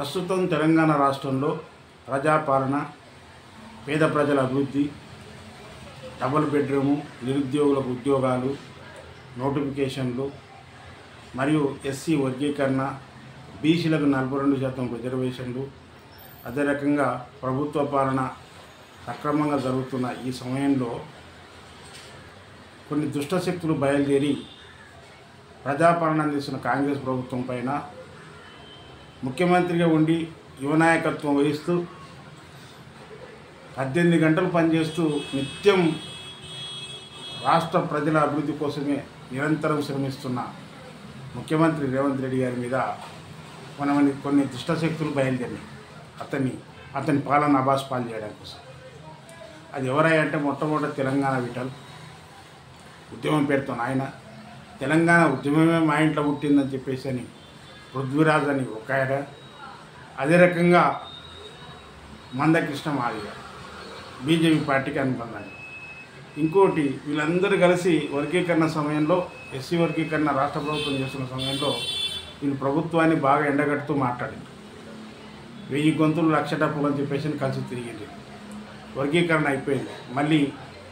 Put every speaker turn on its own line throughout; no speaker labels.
ప్రస్తుతం తెలంగాణ రాష్ట్రంలో ప్రజాపాలన, పేద ప్రజల అభివృద్ధి, డబుల్ బెడ్రూము, నిరుద్యోగులకు ఉద్యోగాలు, నోటిఫికేషన్లు మరియు ఎస్సీ వర్గీకరణ, బీసీలకు 42% రిజర్వేషన్లు, అదే రకంగా ప్రభుత్వ పాలన సక్రమంగా జరుగుతున్న ఈ సమయంలో కొన్ని దుష్టశక్తులు బయలుదేరి ప్రజాపాలన అందిస్తున్న కాంగ్రెస్ ప్రభుత్వం పైన ముఖ్యమంత్రిగా ఉండి యువనాయకత్వం వహిస్తూ 18 గంటలు పనిచేస్తూ నిత్యం రాష్ట్ర ప్రజల అభివృద్ధి కోసమే నిరంతరం శ్రమిస్తున్న ముఖ్యమంత్రి రేవంత్ రెడ్డి గారి మీద కొన్ని దుష్టశక్తులు బయలుదేరినాయి అతని పాలన అబాస్పాలు చేయడం కోసం. అది ఎవరంటే మొట్టమొదటి తెలంగాణ విఠల్ ఉద్యమం పేరుతో ఆయన తెలంగాణ ఉద్యమమే మా ఇంట్లో పుట్టిందని చెప్పేసి అని పృథ్వీరాజ్ అని ఒక ఆయన, అదే రకంగా మందకృష్ణ మాదిగ బీజేపీ పార్టీకి అనుకున్నాను. ఇంకోటి వీళ్ళందరూ కలిసి వర్గీకరణ సమయంలో, ఎస్సీ వర్గీకరణ రాష్ట్ర ప్రభుత్వం చేస్తున్న సమయంలో వీళ్ళు ప్రభుత్వాన్ని బాగా ఎండగట్టుతూ మాట్లాడింది. 1000 గొంతులు 1,00,000 డబ్బులు అని చెప్పేసి కలిసి తిరిగింది. వర్గీకరణ అయిపోయింది. మళ్ళీ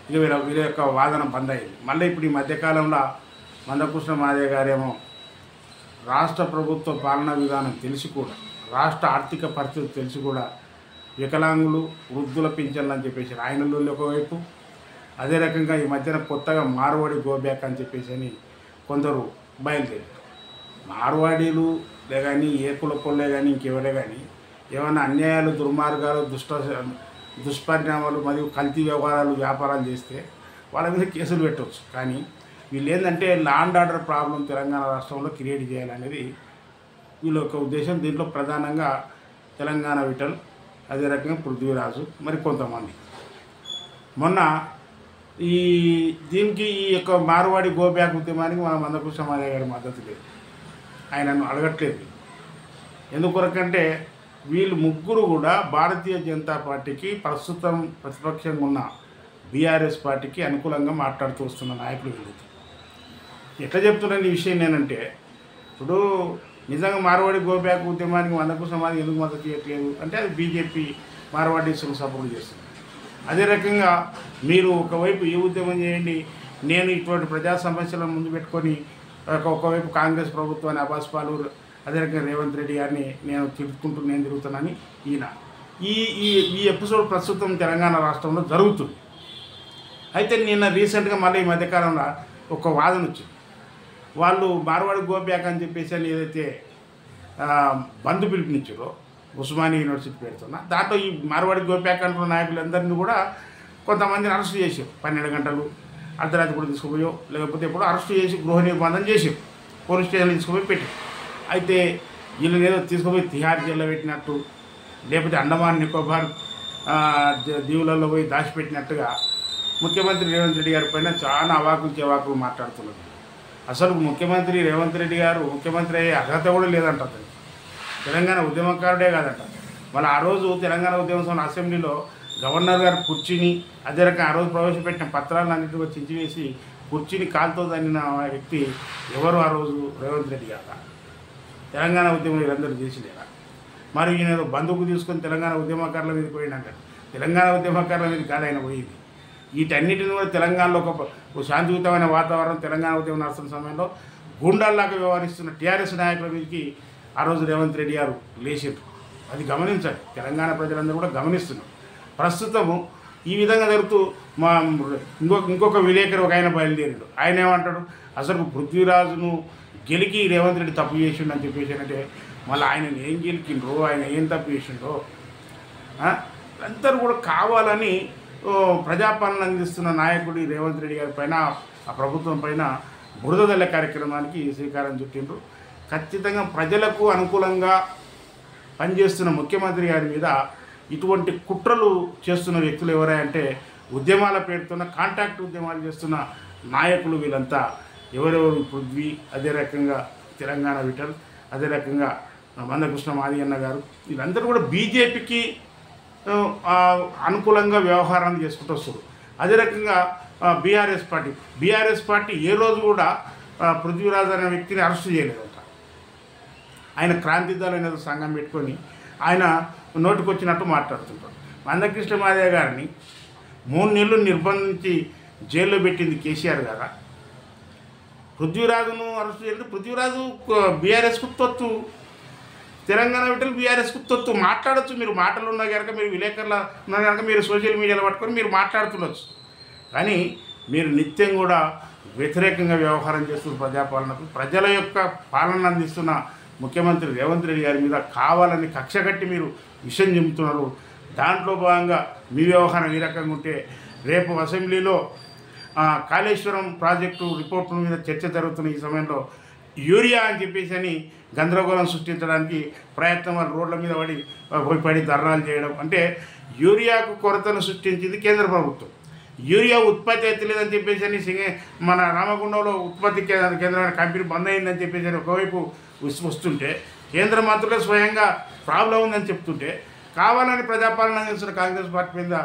ఇక వీళ్ళ యొక్క వాదన బంద్ అయింది. మళ్ళీ ఇప్పుడు ఈ మధ్యకాలంలో మందకృష్ణ మాదిగ గారేమో రాష్ట్ర ప్రభుత్వ పాలనా విధానం తెలిసి కూడా, రాష్ట్ర ఆర్థిక పరిస్థితి తెలిసి కూడా వికలాంగులు, వృద్ధుల పింఛన్లు అని చెప్పేసి ఆయనలో ఒకవైపు, అదే రకంగా ఈ మధ్యన కొత్తగా మార్వాడి గోబ్యాక్ అని చెప్పేసి అని కొందరు బయలుదేరారు. మార్వాడీలు కానీ ఏ కులకొల్లే కానీ ఇంకెవరే కానీ ఏమైనా అన్యాయాలు, దుర్మార్గాలు, దుష్పరిణామాలు మరియు కల్తీ వ్యవహారాలు, వ్యాపారాలు చేస్తే వాళ్ళ మీద కేసులు పెట్టవచ్చు. కానీ వీళ్ళు ఏంటంటే law and order problem Telangana రాష్ట్రంలో క్రియేట్ చేయాలనేది వీళ్ళ యొక్క ఉద్దేశం. దీంట్లో ప్రధానంగా తెలంగాణ విఠల్, అదే రకంగా పృథ్వీరాజు, మరి కొంతమంది. మొన్న దీనికి ఈ యొక్క మార్వాడి గోబ్యాక్ ఉద్యమానికి మన మందకృష్ణ మాదిగ గారి మద్దతు లేదు. ఆయనను అడగట్లేదు. ఎందుకొరకంటే వీళ్ళు ముగ్గురు కూడా భారతీయ జనతా పార్టీకి, ప్రస్తుతం ప్రతిపక్షంగా ఉన్న బీఆర్ఎస్ పార్టీకి అనుకూలంగా మాట్లాడుతూ వస్తున్న నాయకులు వీళ్ళు. ఎట్లా చెప్తున్నాను ఈ విషయం నేనంటే, ఇప్పుడు నిజంగా మార్వాడి గోబ్యాక్ ఉద్యమానికి మందకృష్ణ మాదిగ ఎందుకు మద్దతు చేయట్లేదు అంటే అది బీజేపీ మార్వాడీసులు సపోర్ట్ చేస్తుంది. అదే రకంగా మీరు ఒకవైపు ఈ ఉద్యమం చేయండి, నేను ఇటువంటి ప్రజా సమస్యలను ముందు పెట్టుకొని ఒకవైపు కాంగ్రెస్ ప్రభుత్వాన్ని అబాస్పాలు, అదే రకంగా రేవంత్ రెడ్డి గారిని నేను తిరుగుతున్నానని ఈయన ఈ ఎపిసోడ్ ప్రస్తుతం తెలంగాణ రాష్ట్రంలో జరుగుతుంది. అయితే నిన్న రీసెంట్గా మళ్ళీ ఈ మధ్యకాలంలో ఒక వాదన వచ్చింది. వాళ్ళు మార్వాడి గోబ్యాక్ అని చెప్పేసి అని ఏదైతే బంధు పిలుపునిచ్చారో ఉస్మానియా యూనివర్సిటీ పెడుతున్నా, దాంట్లో ఈ మార్వాడి గోబ్యాక్ అంటున్న నాయకులందరినీ కూడా కొంతమందిని అరెస్ట్ చేశారు. 12 గంటలు అర్ధరాత్రి కూడా తీసుకుపోయో లేకపోతే ఎప్పుడో అరెస్ట్ చేసి గృహ నిర్బంధం చేశారు, పోలీస్ స్టేషన్లో తీసుకుపోయి పెట్టారు. అయితే వీళ్ళని ఏదో తీసుకుపోయి తిహార్ జైల్లో పెట్టినట్టు, లేకపోతే అండమాన్ నికోబార్ దీవులలో పోయి దాచిపెట్టినట్టుగా ముఖ్యమంత్రి రేవంత్ రెడ్డి గారి పైన చాలా అవాకులు చెవాకులు మాట్లాడుతున్నారు. అసలు ముఖ్యమంత్రి రేవంత్ రెడ్డి గారు ముఖ్యమంత్రి అయ్యే అర్హత కూడా లేదంట. తెలంగాణ ఉద్యమకారుడే కాదంట. మళ్ళీ ఆ రోజు తెలంగాణ ఉద్యమ సంఘం అసెంబ్లీలో గవర్నర్ గారు కుర్చీని, అదే రకంగా ఆ రోజు ప్రవేశపెట్టిన పత్రాలన్నింటినీ చించివేసి కుర్చీని కాలుతో తన్నిన వ్యక్తి ఎవరు ఆ రోజు? రేవంత్ రెడ్డి గారు. తెలంగాణ ఉద్యమం వీళ్ళందరూ చేసిలేరా? మరి ఈయన బంధువుకు తీసుకొని తెలంగాణ ఉద్యమకారుల మీద పోయిందంటారు. తెలంగాణ ఉద్యమకారుల మీద కాదు ఆయన పోయింది. వీటన్నిటిని కూడా తెలంగాణలో ఒక శాంతియుతమైన వాతావరణం తెలంగాణ ఉద్యమం నడుస్తున్న సమయంలో గూండాల్లాగా వ్యవహరిస్తున్న టీఆర్ఎస్ నాయకుల మీదకి ఆ రోజు రేవంత్ రెడ్డి గారు లేచారు. అది గమనించాలి, తెలంగాణ ప్రజలందరూ కూడా గమనిస్తున్నారు. ప్రస్తుతము ఈ విధంగా జరుగుతూ ఇంకొక విలేకరు ఒక ఆయన బయలుదేరాడు. ఆయన ఏమంటాడు, అసలు పృథ్వీరాజును గెలికి రేవంత్ రెడ్డి తప్పు చేసిండు అని చెప్పేసి అంటే మళ్ళీ ఆయన ఏం గెలికిండ్రో, ఆయన ఏం తప్పు చేసిండో అందరూ కూడా కావాలని ప్రజాపాలన అందిస్తున్న నాయకుడు రేవంత్ రెడ్డి గారి పైన, ఆ ప్రభుత్వం పైన బురద జల్లే కార్యక్రమానికి శ్రీకారం చుట్టిండ్రు. ఖచ్చితంగా ప్రజలకు అనుకూలంగా పనిచేస్తున్న ముఖ్యమంత్రి గారి మీద ఇటువంటి కుట్రలు చేస్తున్న వ్యక్తులు ఎవరంటే ఉద్యమాల పేరుతున్న కాంటాక్ట్ ఉద్యమాలు చేస్తున్న నాయకులు వీళ్ళంతా. ఎవరెవరు? పృథ్వీ, అదే రకంగా తెలంగాణ విఠల్, అదే రకంగా మందకృష్ణ మాదిగ గారు, వీళ్ళందరూ కూడా బీజేపీకి అనుకూలంగా వ్యవహారాన్ని చేసుకుంటూ వస్తారు. అదే రకంగా బీఆర్ఎస్ పార్టీ ఏ రోజు కూడా పృథ్వీరాజ్ అనే వ్యక్తిని అరెస్ట్ చేయలేదంట. ఆయన క్రాంతి దళం అనేది సంఘం పెట్టుకొని ఆయన నోటికొచ్చినట్టు మాట్లాడుతుంటారు. మందకృష్ణ మాదిగ గారిని 3 నెలలు నిర్బంధించి జైల్లో పెట్టింది కేసీఆర్ గారా? పృథ్వీరాజును అరెస్ట్ చేయండి. పృథ్వీరాజు బీఆర్ఎస్కు తొత్తు, తెలంగాణ బిడ్డలు బీఆర్ఎస్కు తొత్తు. మాట్లాడచ్చు, మీరు మాటలు ఉన్నా కనుక, మీరు విలేకరులు ఉన్నా కనుక, మీరు సోషల్ మీడియాలో పట్టుకొని మీరు మాట్లాడుతుండొచ్చు. కానీ మీరు నిత్యం కూడా వ్యతిరేకంగా వ్యవహారం చేస్తున్న ప్రజాపాలనకు, ప్రజల యొక్క పాలన అందిస్తున్న ముఖ్యమంత్రి రేవంత్ రెడ్డి గారి మీద కావాలని కక్ష కట్టి మీరు విషయం చెబుతున్నారు. దాంట్లో భాగంగా మీ వ్యవహారం ఈ రకంగా ఉంటే రేపు అసెంబ్లీలో కాళేశ్వరం ప్రాజెక్టు రిపోర్టు మీద చర్చ జరుగుతున్న ఈ సమయంలో యూరియా అని చెప్పేసి అని గందరగోళం సృష్టించడానికి ప్రయత్నం, వాళ్ళు రోడ్ల మీద పడి ధర్నాలు చేయడం. అంటే యూరియాకు కొరతను సృష్టించింది కేంద్ర ప్రభుత్వం. యూరియా ఉత్పత్తి అయితే లేదని చెప్పేసి అని మన రామగుండంలో ఉత్పత్తి కేంద్రమైన కంపెనీ బంద్ అయిందని చెప్పేసి అని ఒకవైపు వస్తుంటే, కేంద్ర మంత్రులే స్వయంగా ప్రాబ్లం ఉందని చెప్తుంటే, కావాలని ప్రజాపాలన చేస్తున్న కాంగ్రెస్ పార్టీ మీద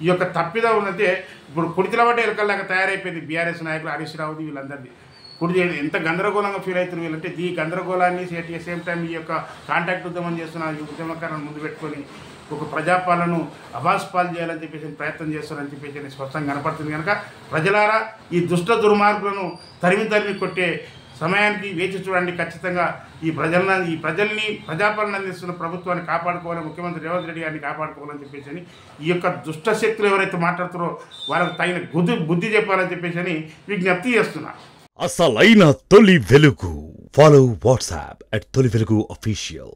ఈ యొక్క తప్పిదం ఉన్నదే. ఇప్పుడు కుడితిల బట్టి ఎలకల్లాగా తయారైపోయింది బీఆర్ఎస్ నాయకులు, హరీష్ రావుది, వీళ్ళందరిది. ఎంత గందరగోళంగా ఫీల్ అవుతున్నారు వీళ్ళంటే, ఈ గందరగోళాన్ని అట్ ది సేమ్ టైం ఈ యొక్క కాంటాక్ట్ ఉద్యమం చేస్తున్న ఈ ఉద్యమకాలను ముందు పెట్టుకొని ఒక ప్రజాపాలనను అభాస్పాలు చేయాలని చెప్పేసి ప్రయత్నం చేస్తారని చెప్పేసి స్పష్టంగా కనపడుతుంది. కనుక ప్రజలారా, ఈ దుష్ట దుర్మార్గులను తరిమి కొట్టే సమయానికి వేచి చూడండి. ఖచ్చితంగా ఈ ప్రజల్ని ప్రజాపాలన అందిస్తున్న ప్రభుత్వాన్ని కాపాడుకోవాలి, ముఖ్యమంత్రి రేవంత్ రెడ్డి గారిని కాపాడుకోవాలని చెప్పేసి ఈ యొక్క దుష్ట శక్తులు ఎవరైతే మాట్లాడుతారో వాళ్ళకు తగిన బుద్ధి చెప్పాలని చెప్పేసి విజ్ఞప్తి చేస్తున్నా.
అసలైన తొలి వెలుగు. ఫాలో వాట్సాప్ @తొలి వెలుగు official.